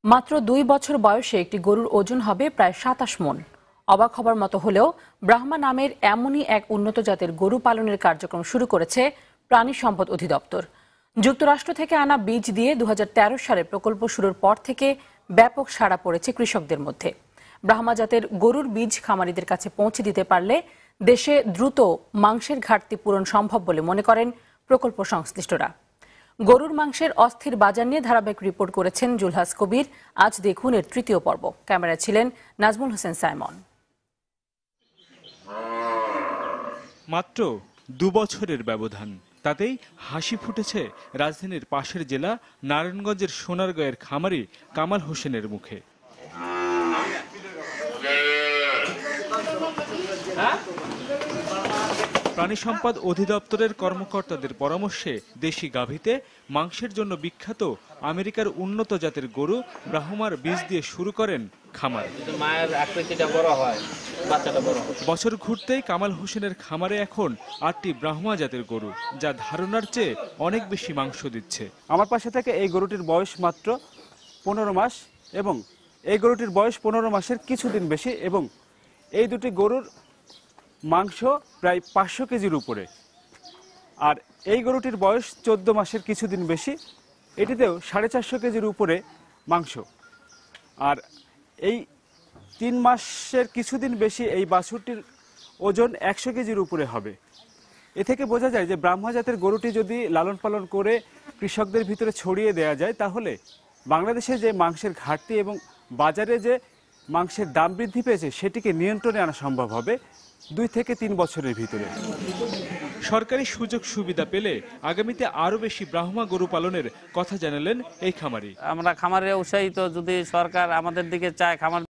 মাত্র ২ বছর বয়সে একটি গরুর ওজন হবে প্রায় ২৭ মণ। অবাক হবার মতো হলেও ব্রাহ্মা নামের এমনই এক উন্নত জাতের গরু পালনের কার্যক্রম শুরু করেছে প্রাণী সম্পদ অধিদপ্তর। যুক্তরাষ্ট্র থেকে আনা বীজ দিয়ে ২০১৩ সালে প্রকল্প শুরুর পর থেকে ব্যাপক সাড়া পড়েছে কৃষকদের মধ্যে। ব্রাহ্মা জাতের গরুর বীজ খামারিদের কাছে পৌঁছে দিতে পারলে দেশে দ্রুত মাংসের ঘাটতি পূরণ সম্ভব বলে মনে করেন প্রকল্প সংশ্লিষ্টরা। গরুর মাংসের অস্থির বাজার নিয়ে ধারাবাহিক রিপোর্ট করেছেন জুলহাস কবির। আজ দেখুন এর তৃতীয় পর্ব। ক্যামেরায় ছিলেন নাজমুল হোসেন সাইমন। মাত্র ২ বছরের ব্যবধান, তাতেই হাসি ফুটেছে রাজধানীর পাশের জেলা নারায়ণগঞ্জের সোনারগাঁয়ের খামারি কামাল হোসেনের মুখে। প্রাণী সম্পদ অধিদপ্তরের কর্মকর্তাদের পরামর্শে দেশি গাভীতে মাংসের জন্য বিখ্যাত আমেরিকার উন্নত জাতের গরু ব্রাহ্মার বীজ দিয়ে শুরু করেন খামার। বছর ঘুরতেই কামাল হোসেনের খামারে এখন ৮টি ব্রাহ্মা জাতের গরু, যা ধারণার চেয়ে অনেক বেশি মাংস দিচ্ছে। আমার পাশে থেকে এই গরুটির বয়স মাত্র ১৫ মাস এবং এই গরুটির বয়স ১৫ মাসের কিছুদিন বেশি এবং এই দুটি গরুর মাংস প্রায় ৫০০ কেজির উপরে। আর এই গরুটির বয়স ১৪ মাসের কিছুদিন বেশি, এটিতেও ৪৫০ কেজির উপরে মাংস। আর এই ৩ মাসের কিছুদিন বেশি এই বাছুরটির ওজন ১০০ কেজির উপরে হবে। এ থেকে বোঝা যায় যে ব্রাহ্মা জাতের গরুটি যদি লালন পালন করে কৃষকদের ভিতরে ছড়িয়ে দেওয়া যায়, তাহলে বাংলাদেশে যে মাংসের ঘাটতি এবং বাজারে যে মাংসের দাম বৃদ্ধি পেয়েছে সেটিকে নিয়ন্ত্রণে আনা সম্ভব হবে ২ থেকে ৩ বছরের ভিতরে। সরকারি সুযোগ সুবিধা পেলে আগামীতে আরো বেশি ব্রাহ্মা গরু পালনের কথা জানালেন এই খামারি। আমরা খামারে উৎসাহিত, যদি সরকার আমাদের দিকে চায় খামার